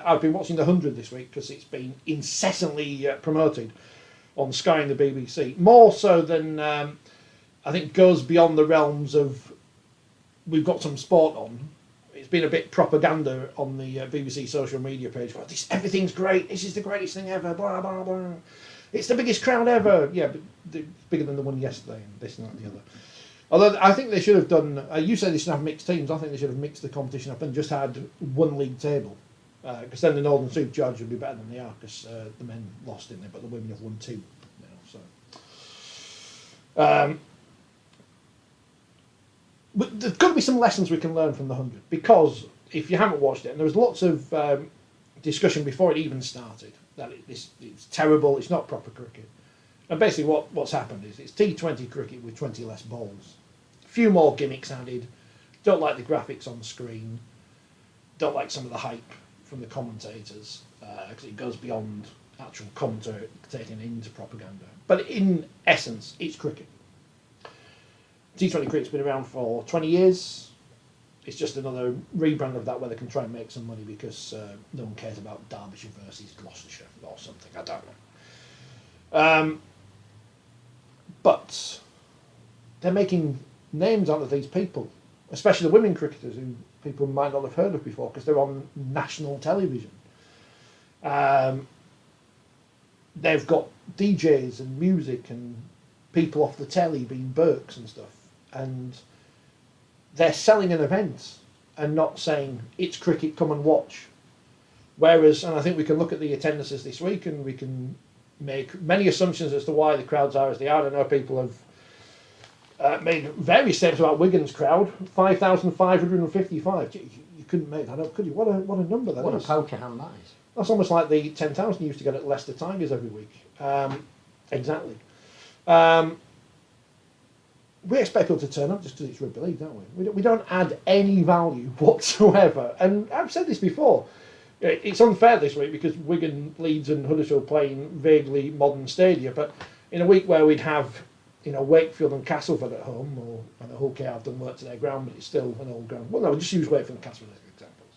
I've been watching the 100 this week because it's been incessantly promoted on Sky and the BBC, more so than I think goes beyond the realms of we've got some sport on. It's been a bit propaganda on the BBC social media page. Well, everything's great. This is the greatest thing ever. Blah blah blah. It's the biggest crowd ever. Yeah, but it's bigger than the one yesterday, and this and that and the other. Although I think they should have done. You said they should have mixed teams. I think they should have mixed the competition up and just had one league table. Because then the Northern Superchargers would be better than they are. Because the men lost, didn't they? But the women have won 2 now. So. But there's got to be some lessons we can learn from the 100, because if you haven't watched it, and there was lots of discussion before it even started that it's terrible, it's not proper cricket, and basically what's happened is it's T20 cricket with 20 less balls, a few more gimmicks added, don't like the graphics on the screen, don't like some of the hype from the commentators because it goes beyond actual commentating into propaganda, but in essence it's cricket. T20 cricket's been around for 20 years. It's just another rebrand of that where they can try and make some money because no one cares about Derbyshire versus Gloucestershire or something. I don't know. But they're making names out of these people, especially the women cricketers who people might not have heard of before because they're on national television. They've got DJs and music and people off the telly being Burks and stuff. And they're selling an event and not saying it's cricket, come and watch. Whereas, and I think we can look at the attendances this week and we can make many assumptions as to why the crowds are as they are. I know people have made various statements about Wigan's crowd, 5,555. You couldn't make that up, could you? What a number that is. What a poker hand that is. That's almost like the 10,000 you used to get at Leicester Tigers every week. Exactly. We expect people to turn up just because it's rugby league, don't we? We don't add any value whatsoever. And I've said this before. It's unfair this week because Wigan, Leeds and Huddersfield play in vaguely modern stadia. But in a week where we'd have, Wakefield and Castleford at home, or I know Hull KR have done work to their ground, but it's still an old ground. Well, no, just use Wakefield and Castleford as examples.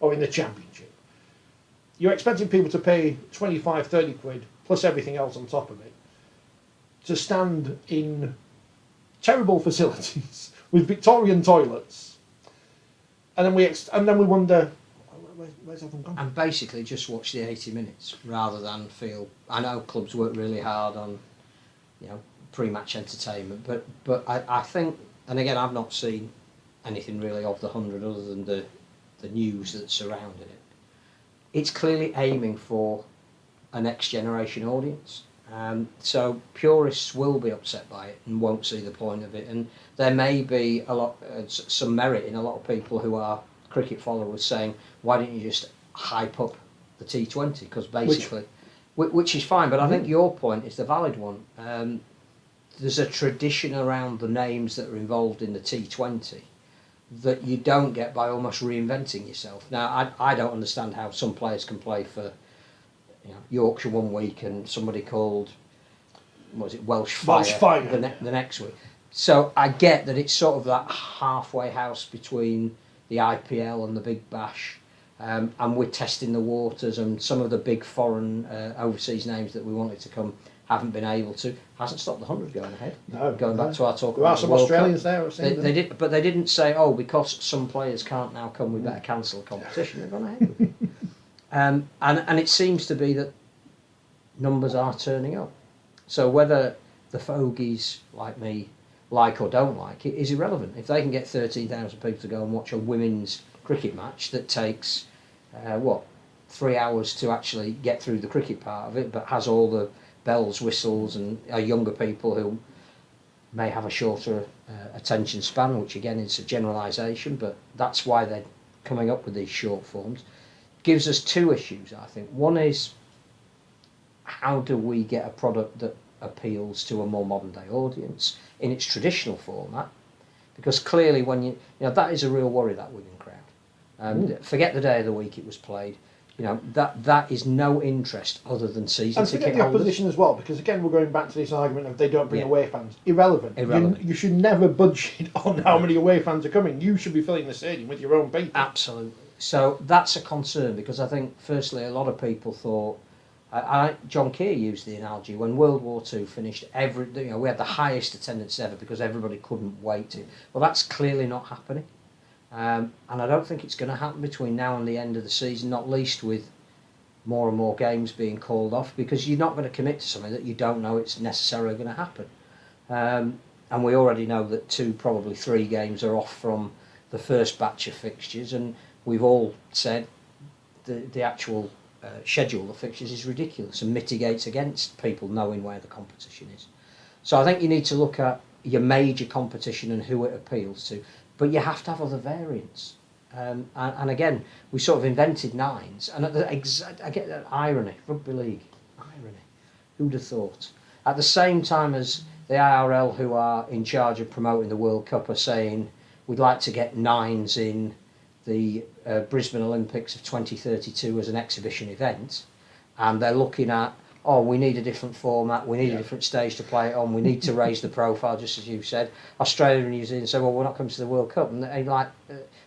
Or in the Championship. You're expecting people to pay 25, 30 quid plus everything else on top of it to stand in terrible facilities with Victorian toilets, and then we wonder where's everyone gone? And basically just watch the 80 minutes rather than feel. I know clubs work really hard on, pre-match entertainment, but I think, and again I've not seen anything really of the 100 other than the news that surrounded it. It's clearly aiming for a next generation audience. So purists will be upset by it and won't see the point of it, and there may be some merit in a lot of people who are cricket followers saying, why don't you just hype up the T20, because basically which is fine, but I think your point is the valid one. There's a tradition around the names that are involved in the T20 that you don't get by almost reinventing yourself. Now I don't understand how some players can play for Yorkshire one week and somebody called, Welsh Fire, the next week. So I get that it's sort of that halfway house between the IPL and the Big Bash, and we're testing the waters, and some of the big foreign overseas names that we wanted to come haven't been able to. Hasn't stopped the 100 going ahead. No, going back to our talk there about are some the World Australians Cup. there. I've seen They did, but they didn't say, because some players can't now come, we better cancel the competition. They've gone ahead with it. And it seems to be that numbers are turning up. So whether the fogies like me like or don't like it is irrelevant. If they can get 13,000 people to go and watch a women's cricket match that takes 3 hours to actually get through the cricket part of it, but has all the bells, whistles, and younger people who may have a shorter attention span, which again is a generalisation, but that's why they're coming up with these short forms, gives us two issues, I think. One is, how do we get a product that appeals to a more modern day audience in its traditional format? Because clearly when that is a real worry, that Wigan crowd. Forget the day of the week it was played. That is no interest other than season and ticket the holders. opposition as well, because again we're going back to this argument of they don't bring away fans. Irrelevant. You should never budget on how many away fans are coming. You should be filling the stadium with your own people. Absolutely. So that's a concern, because I think, firstly, a lot of people thought, John Keir used the analogy, when World War II finished, we had the highest attendance ever because everybody couldn't wait to. Well, that's clearly not happening. And I don't think it's going to happen between now and the end of the season, not least with more and more games being called off, because you're not going to commit to something that you don't know it's necessarily going to happen. And we already know that 2, probably 3 games are off from the first batch of fixtures, and we've all said the actual schedule of fixtures is ridiculous and mitigates against people knowing where the competition is. So I think you need to look at your major competition and who it appeals to, but you have to have other variants. And again, we sort of invented 9s, and I get that irony, rugby league, irony. Who'd have thought? At the same time as the IRL, who are in charge of promoting the World Cup, are saying we'd like to get 9s in the Brisbane Olympics of 2032 as an exhibition event, and they're looking at, we need a different format, we need a different stage to play it on, we need to raise the profile, just as you said. Australia and New Zealand say, well, we're not coming to the World Cup. And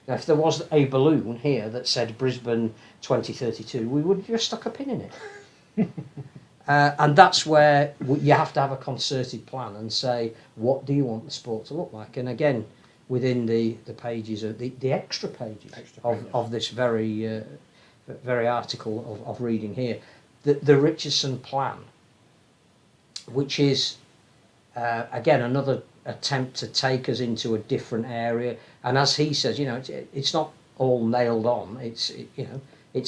if there was a balloon here that said Brisbane 2032, we would just stuck a pin in it. And that's where you have to have a concerted plan and say, what do you want the sport to look like? And again, within the pages, the extra pages of this very article of reading here, the Richardson plan, which is, again, another attempt to take us into a different area. And as he says, it's not all nailed on. It's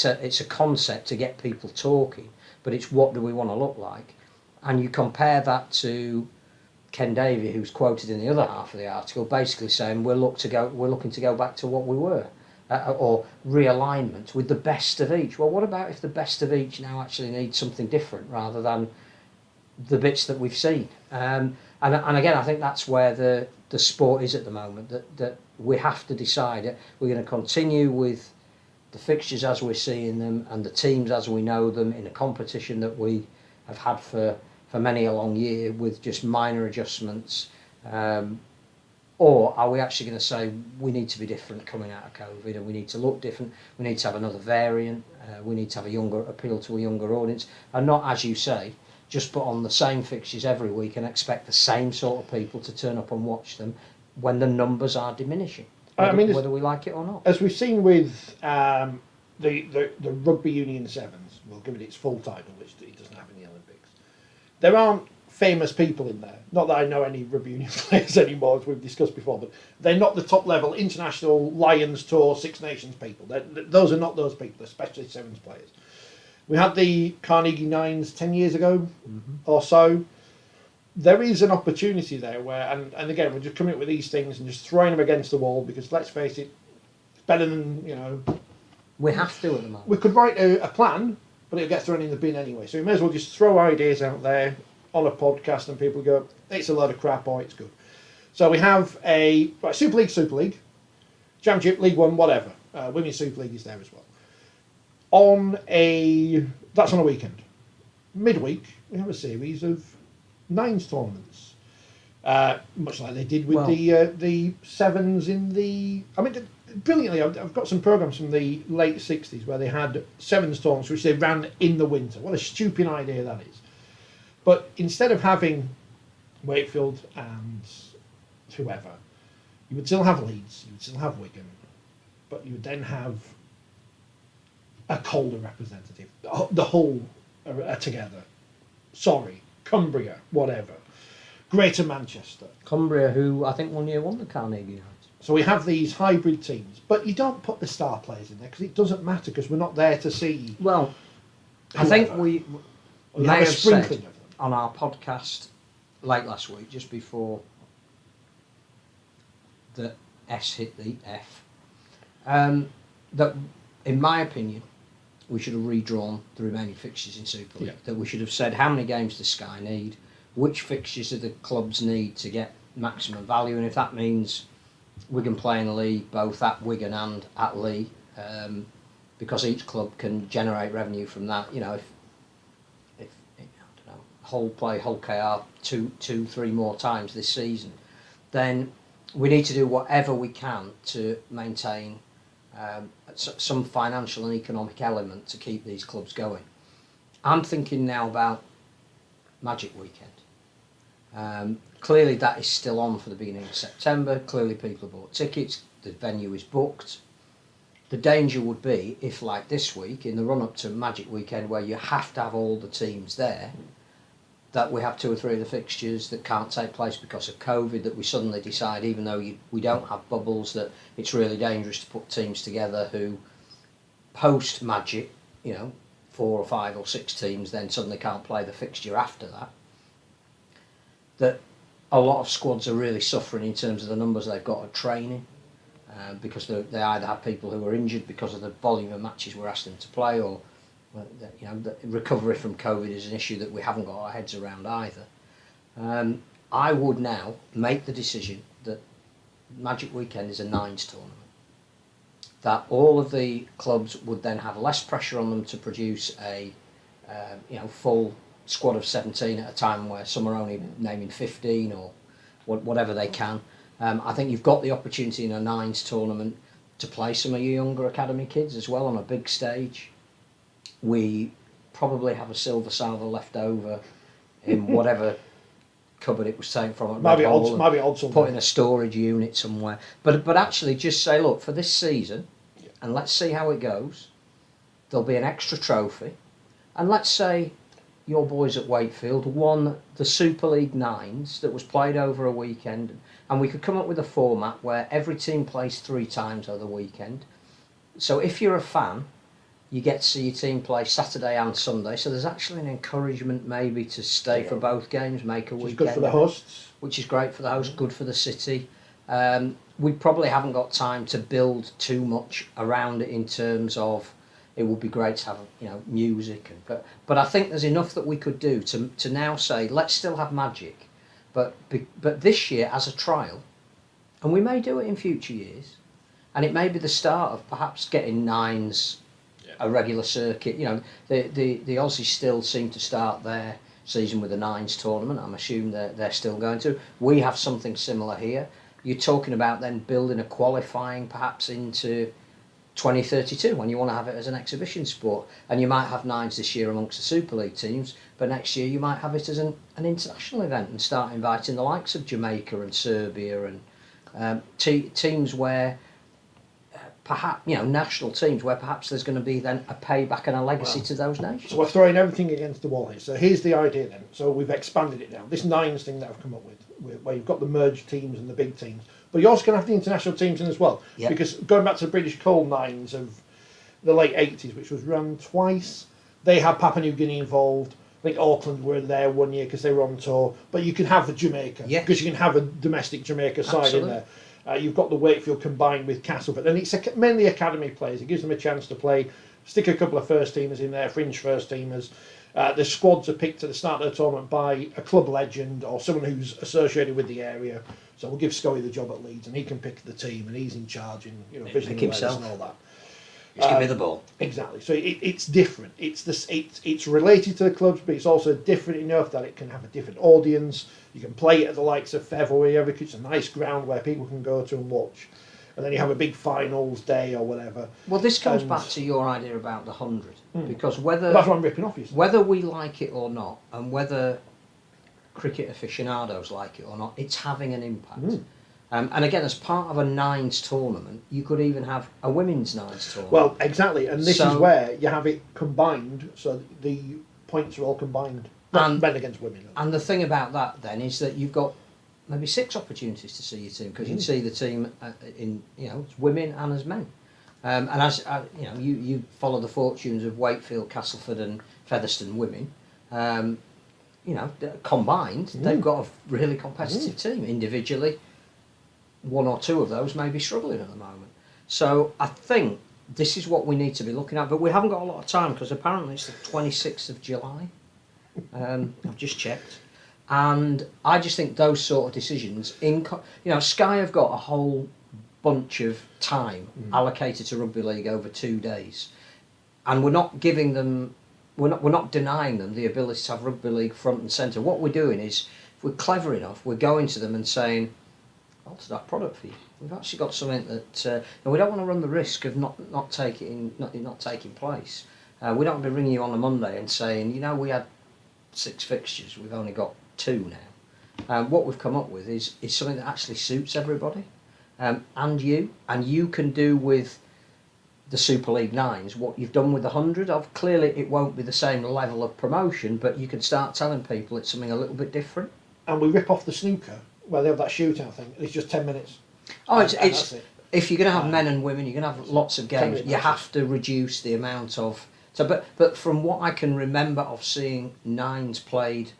a concept to get people talking, but it's what do we want to look like. And you compare that to Ken Davey, who's quoted in the other half of the article, basically saying we're looking to go back to what we were, or realignment with the best of each. Well, what about if the best of each now actually needs something different rather than the bits that we've seen? And again, I think that's where the sport is at the moment. That we have to decide. We're going to continue with the fixtures as we're seeing them and the teams as we know them in a competition that we have had for many a long year with just minor adjustments, or are we actually going to say we need to be different coming out of COVID, and we need to look different, we need to have another variant, we need to have appeal to a younger audience, and not, as you say, just put on the same fixtures every week and expect the same sort of people to turn up and watch them when the numbers are diminishing, whether we like it or not. As we've seen with the Rugby Union Sevens, we'll give it its full title, which it doesn't have in the Olympics. There aren't famous people in there. Not that I know any rugby union players anymore, as we've discussed before, but they're not the top level international Lions Tour Six Nations people. Those are not those people, especially Sevens players. We had the Carnegie Nines 10 years ago or so. There is an opportunity there where, and again, we're just coming up with these things and just throwing them against the wall because, let's face it, it's better than, We have to at the moment. We could write a plan, but it'll get thrown in the bin anyway. So we may as well just throw ideas out there on a podcast and people go, it's a load of crap or it's good. So we have a Super League, Championship, League One, whatever. Women's Super League is there as well. That's on a weekend. Midweek, we have a series of nines tournaments, much like they did with the sevens in the. I mean, brilliantly, I've got some programs from the late 60s where they had sevens tournaments which they ran in the winter. What a stupid idea that is! But instead of having Wakefield and whoever, you would still have Leeds, you would still have Wigan, but you would then have a Calder representative. The whole are together. Sorry, Cumbria, whatever. Greater Manchester. Cumbria, who I think 1 year won the Carnegie Nights. So we have these hybrid teams, but you don't put the star players in there because it doesn't matter because we're not there to see. Well, I think we may have said on our podcast late last week, just before the S hit the F, that in my opinion we should have redrawn the remaining fixtures in Super League. That we should have said how many games does Sky need, which fixtures do the clubs need to get maximum value, and if that means Wigan play in the league both at Wigan and at Leigh, because each club can generate revenue from that. If I don't know, Hull play Hull KR two, 3 more times this season, then we need to do whatever we can to maintain some financial and economic element to keep these clubs going. I'm thinking now about Magic Weekend. Clearly that is still on for the beginning of September. Clearly people have bought tickets, the venue is booked. The danger would be if, like this week, in the run-up to Magic Weekend, where you have to have all the teams there, that we have 2 or 3 of the fixtures that can't take place because of COVID, that we suddenly decide, even though we don't have bubbles, that it's really dangerous to put teams together who, post-Magic, 4 or 5 or 6 teams then suddenly can't play the fixture after that. That a lot of squads are really suffering in terms of the numbers they've got at training, because they either have people who are injured because of the volume of matches we're asking them to play, or the recovery from COVID is an issue that we haven't got our heads around either. I would now make the decision that Magic Weekend is a nines tournament. That all of the clubs would then have less pressure on them to produce a full squad of 17 at a time where some are only naming 15 or whatever they can. I think you've got the opportunity in a nines tournament to play some of your younger academy kids as well on a big stage. We probably have a silver salver left over in whatever cupboard it was taken from. Maybe odds put in a storage unit somewhere. But actually just say, look, for this season, and let's see how it goes, there'll be an extra trophy. And let's say your boys at Wakefield won the Super League Nines that was played over a weekend, and we could come up with a format where every team plays 3 times over the weekend. So if you're a fan, you get to see your team play Saturday and Sunday, so there's actually an encouragement maybe to stay for both games, make a weekend. Which is good for the hosts. Which is great for the hosts, good for the city. We probably haven't got time to build too much around it in terms of it would be great to have music, but I think there's enough that we could do to now say let's still have Magic, but this year as a trial, and we may do it in future years, and it may be the start of perhaps getting nines a regular circuit. The Aussies still seem to start their season with a nines tournament. I'm assuming they're still going to. We have something similar here. You're talking about then building a qualifying perhaps into 2032 when you want to have it as an exhibition sport, and you might have nines this year amongst the Super League teams, but next year you might have it as an international event and start inviting the likes of Jamaica and Serbia and teams where perhaps national teams where perhaps there's going to be then a payback and a legacy to those nations. So we're throwing everything against the wall here. So here's the idea then. So we've expanded it now. This nines thing that I've come up with, where you've got the merged teams and the big teams, but you're also going to have the international teams in as well. Yep. Because going back to the British Coal Nines of the late 80s, which was run twice, they had Papua New Guinea involved. I think Auckland were there one year because they were on tour. But you can have the Jamaica, because you can have a domestic Jamaica side in there. You've got the Wakefield combined with Castleford, and it's mainly academy players. It gives them a chance to play, stick a couple of first teamers in there, fringe first teamers. The squads are picked at the start of the tournament by a club legend or someone who's associated with the area. So we'll give Scully the job at Leeds, and he can pick the team, and he's in charge and vision awareness and all that. Just give me the ball. Exactly. So it's different. It's related to the clubs, but it's also different enough that it can have a different audience. You can play it at the likes of Fev or wherever. It's a nice ground where people can go to and watch. And then you have a big finals day or whatever. Well, this comes back to your idea about the 100, because that's what I'm ripping off you. Whether we like it or not, and whether cricket aficionados like it or not, it's having an impact. And again, as part of a nines tournament, you could even have a women's nines tournament. Well, exactly, and this is where you have it combined, so the points are all combined, not men against women. And the thing about that then is that you've got maybe 6 opportunities to see your team, because you'd see the team in as women and as men. And as you follow the fortunes of Wakefield, Castleford, and Featherstone women. Combined, they've got a really competitive team. Individually, 1 or 2 of those may be struggling at the moment. So I think this is what we need to be looking at, but we haven't got a lot of time because apparently it's the 26th of July. I've just checked. And I just think those sort of decisions, Sky have got a whole bunch of time allocated to Rugby League over 2 days. And we're not giving them, we're not denying them the ability to have Rugby League front and centre. What we're doing is, if we're clever enough, we're going to them and saying, altered our product for you. We've actually got something that and we don't want to run the risk of not taking place. We don't want to be ringing you on a Monday and saying, you know, we had 6 fixtures, we've only got 2 now. What we've come up with is something that actually suits everybody, and you can do with the Super League 9s what you've done with the 100. Of clearly, it won't be the same level of promotion, but you can start telling people it's something a little bit different. And we rip off the snooker where they have that shootout thing. It's just 10 minutes. Oh, it's if you're going to have men and women, you're going to have lots of games. You have to reduce the amount of. So, but from what I can remember of seeing 9s played,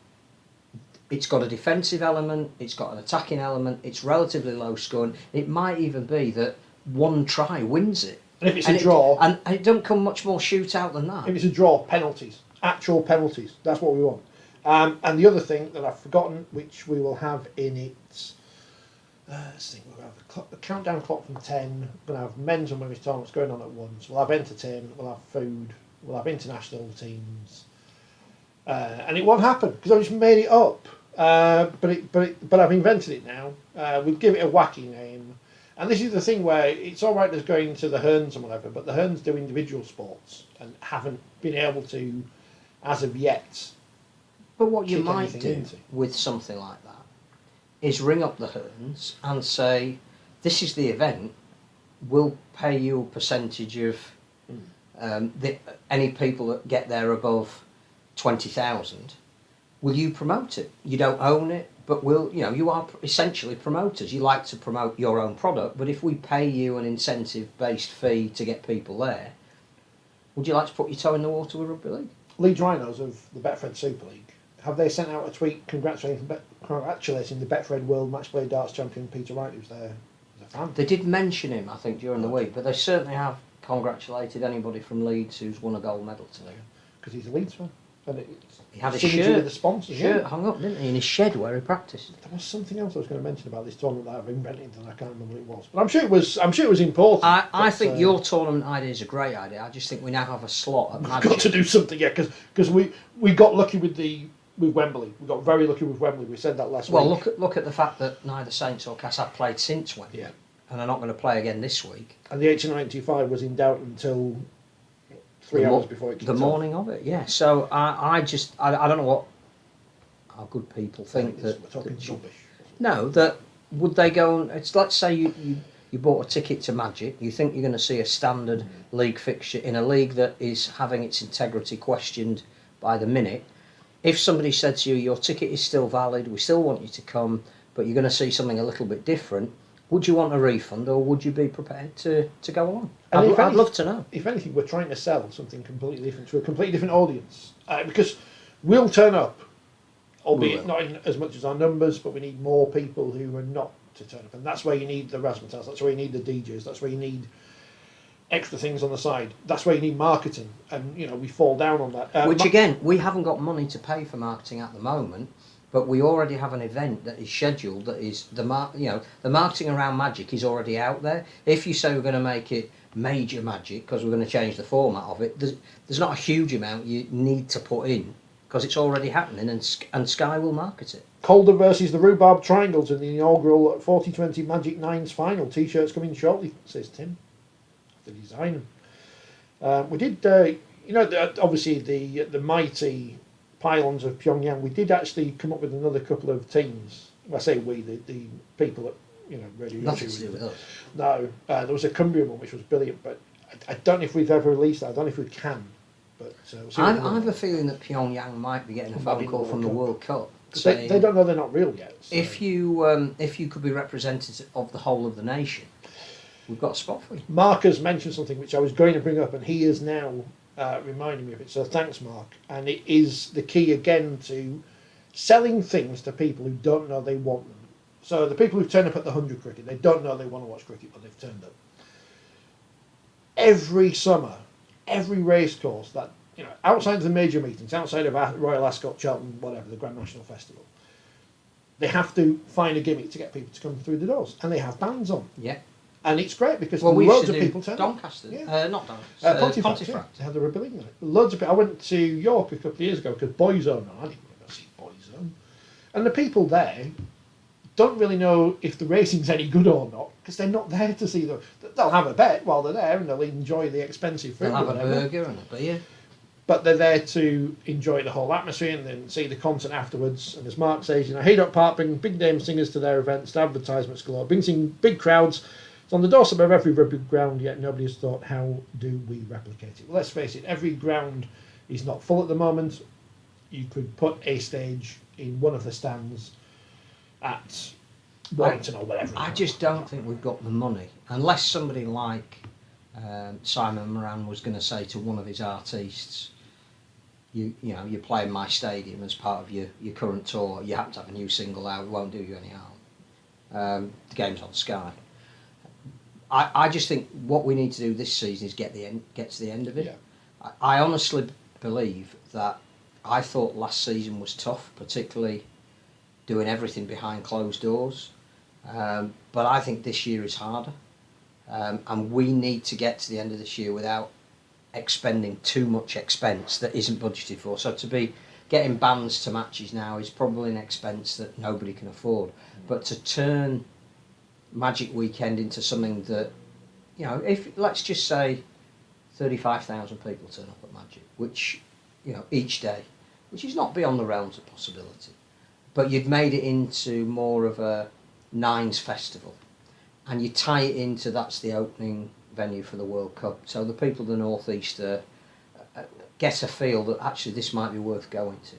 it's got a defensive element, it's got an attacking element, it's relatively low scoring. It might even be that one try wins it. And if it's a draw... And it don't come much more shootout than that. If it's a draw, penalties. Actual penalties. That's what we want. And the other thing that I've forgotten, which we will have in it... let's think, we'll have the countdown clock from 10. We're going to have men's and women's tournaments going on at once. We'll have entertainment, we'll have food, we'll have international teams. And it won't happen, because I just made it up. But I've invented it now. We'll give it a wacky name. And this is the thing where it's all right as going to the Hearns and whatever, but the Hearns do individual sports and haven't been able to, as of yet. But what you might do with something like that is ring up the Hearns and say, this is the event, we'll pay you a percentage of any people that get there above 20,000. Will you promote it? You don't own it, but you are essentially promoters. You like to promote your own product, but if we pay you an incentive-based fee to get people there, would you like to put your toe in the water with Rugby League? Leeds Rhinos of the Betfred Super League, have they sent out a tweet congratulating the Betfred World Match Play Darts champion Peter Wright, who's their fan? They did mention him, I think, during the week, but they certainly have congratulated anybody from Leeds who's won a gold medal today. Because he's a Leeds fan. And he had a shirt with the sponsors, hung up, didn't he, in his shed where he practiced. There was something else I was going to mention about this tournament that I've invented, and I can't remember what it was. But I'm sure it was important. I think your tournament idea is a great idea. I just think we now have a slot at Magic. We've got to do something, yeah, because we got lucky with Wembley. We got very lucky with Wembley. We said that last week. Well, look at the fact that neither Saints or Cass have played since Wembley, and they're not going to play again this week. And the 1895 was in doubt until 3 hours before it kicked off. The morning of it, yeah. So I don't know what our good people think that. We're talking rubbish. No, that would they go and let's say you bought a ticket to Magic. You think you're going to see a standard league fixture in a league that is having its integrity questioned by the minute. If somebody said to you, your ticket is still valid, we still want you to come, but you're going to see something a little bit different, would you want a refund or would you be prepared to go along? I'd love to know. If anything, we're trying to sell something completely different to a completely different audience. Because we'll turn up, albeit not in as much as our numbers, but we need more people who are not to turn up. And that's where you need the razzmatazz, that's where you need the DJs, that's where you need extra things on the side. That's where you need marketing. And, we fall down on that. Which, again, we haven't got money to pay for marketing at the moment. But we already have an event that is scheduled. That is the marketing around Magic is already out there. If you say we're going to make it major Magic because we're going to change the format of it, there's not a huge amount you need to put in because it's already happening, and Sky will market it. Calder versus the Rhubarb Triangles in the inaugural Forty20 Magic 9s final. T-shirts coming shortly, says Tim. The design. We did, obviously the mighty pylons of Pyongyang, we did actually come up with another couple of teams. I say we, the people that Radio Nothing to do with us. No, there was a Cumbrian one which was brilliant, but I don't know if we've ever released that. I don't know if we can. But I have a feeling that Pyongyang might be getting a phone call from the World Cup. They don't know they're not real yet. So. If you could be representative of the whole of the nation, we've got a spot for you. Mark has mentioned something which I was going to bring up, and he is now reminding me of it. So thanks, Mark. And it is the key again to selling things to people who don't know they want them. So the people who turn up at the 100 cricket, they don't know they want to watch cricket, but they've turned up. Every summer, every race course that outside of the major meetings, outside of Royal Ascot, Cheltenham, whatever, the Grand National Festival, they have to find a gimmick to get people to come through the doors, and they have bands on. Yeah. And it's great because loads of people turn up. Doncaster, not Doncaster, Pontefract. They had the Rugby League night. Loads of people. I went to York a couple of years ago because Boyzone. I didn't go see Boyzone, and the people there don't really know if the racing's any good or not because they're not there to see them. They'll have a bet while they're there and they'll enjoy the expensive food. They'll have a burger and a beer. But they're there to enjoy the whole atmosphere and then see the concert afterwards. And as Mark says, Haydock Park bring big name singers to their events, the advertisements galore, brings in big crowds. It's on the doorstep of every rugby ground, yet nobody has thought, how do we replicate it? Well, let's face it, every ground is not full at the moment. You could put a stage in one of the stands at Warrington or whatever. I just don't think we've got the money, unless somebody like Simon Moran was going to say to one of his artists, you're playing my stadium as part of your current tour, you happen to have a new single out, it won't do you any harm. The game's on Sky. I just think what we need to do this season is get to the end of it. Yeah. I honestly believe that I thought last season was tough, particularly doing everything behind closed doors. But I think this year is harder. And we need to get to the end of this year without expending too much expense that isn't budgeted for. So to be getting bands to matches now is probably an expense that nobody can afford. But to turn Magic Weekend into something that, if let's just say 35,000 people turn up at Magic, which, each day, which is not beyond the realms of possibility. But you've made it into more of a Nines festival. And you tie it into that's the opening venue for the World Cup. So the people of the North East get a feel that actually this might be worth going to.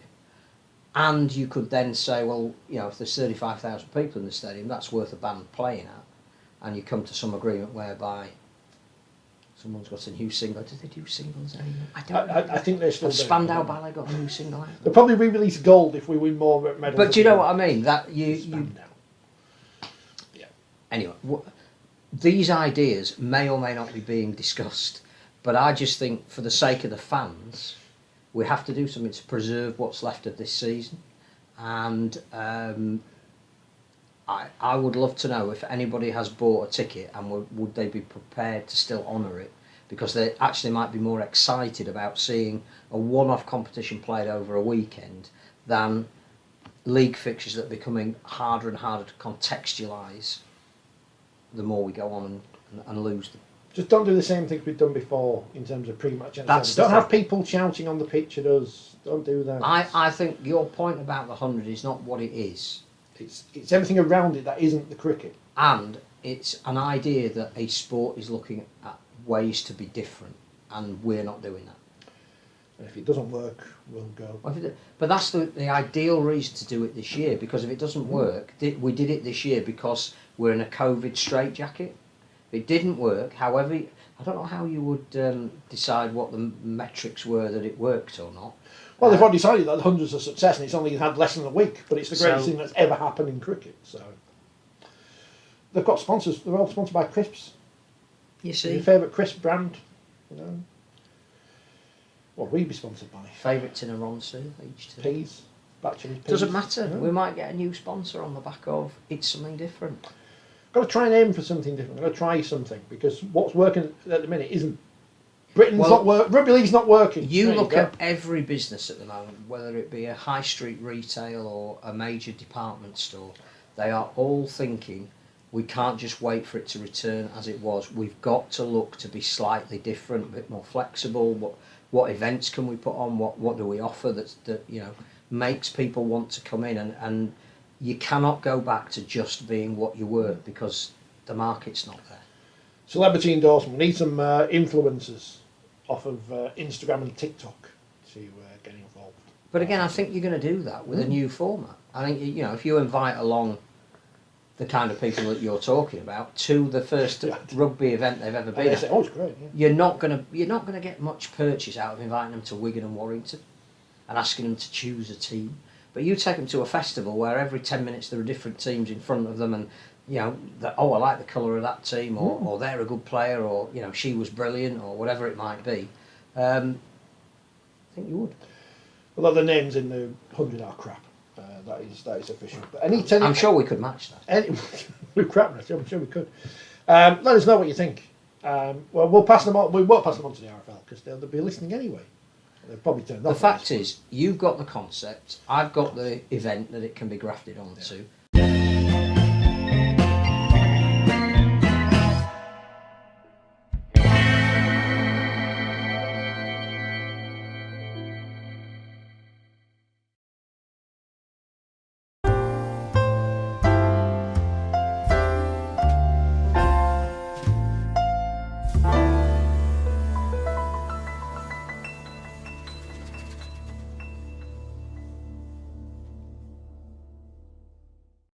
And you could then say, well, if there's 35,000 people in the stadium, that's worth a band playing at. And you come to some agreement whereby someone's got a new single. Do they do singles anymore? I don't know. I think they're still Has Spandau Ballet got a new single out? They'll probably re-release Gold if we win more medals. But do you know what I mean? That you Yeah. Anyway, these ideas may or may not be being discussed, but I just think for the sake of the fans, we have to do something to preserve what's left of this season. And I would love to know if anybody has bought a ticket and would they be prepared to still honour it, because they actually might be more excited about seeing a one-off competition played over a weekend than league fixtures that are becoming harder and harder to contextualise the more we go on and lose them. Just don't do the same things we've done before in terms of pre-match entertainment. Don't have people shouting on the pitch at us. Don't do that. I think your point about the 100 is not what it is. It's everything around it that isn't the cricket. And it's an idea that a sport is looking at ways to be different, and we're not doing that. And if it doesn't work, we'll go. But that's the ideal reason to do it this year, because if it doesn't work, we did it this year because we're in a COVID straitjacket. If it didn't work, however, I don't know how you would decide what the metrics were that it worked or not. Well, they've already decided that the 100's a success and it's only had less than a week, but it's the greatest thing that's ever happened in cricket. So they've got sponsors. They're all sponsored by crisps. You see, your favourite crisp brand, What we'd be sponsored by? Favourite tin of Ronsu, H2. Peas, Batchelor's peas. Doesn't matter. No. We might get a new sponsor on the back of it's something different. Got to try and aim for something different. Got to try something, because what's working at the minute isn't. Britain's not working. Rugby league's not working. You look at every business at the moment, whether it be a high street retail or a major department store, they are all thinking, we can't just wait for it to return as it was. We've got to look to be slightly different, a bit more flexible. What events can we put on? What do we offer that makes people want to come in? And you cannot go back to just being what you were, because the market's not there. Celebrity endorsement. We need some influencers off of Instagram and TikTok to get involved. But again, I think you're going to do that with a new format. I think if you invite along the kind of people that you're talking about to the first rugby event they've ever been at, it's great. Yeah. you're not going to get much purchase out of inviting them to Wigan and Warrington and asking them to choose a team. But you take them to a festival where every 10 minutes there are different teams in front of them, and I like the colour of that team, or they're a good player, or she was brilliant, or whatever it might be. I think you would. Although the names in the 100 are crap. That is official. But I'm sure we could match that. We're crap. I'm sure we could. Let us know what you think. We'll pass them on. We won't pass them on to the RFL because they'll be listening anyway. They'll probably turn. The fact is, you've got the concept. I've got the event that it can be grafted onto. Yeah.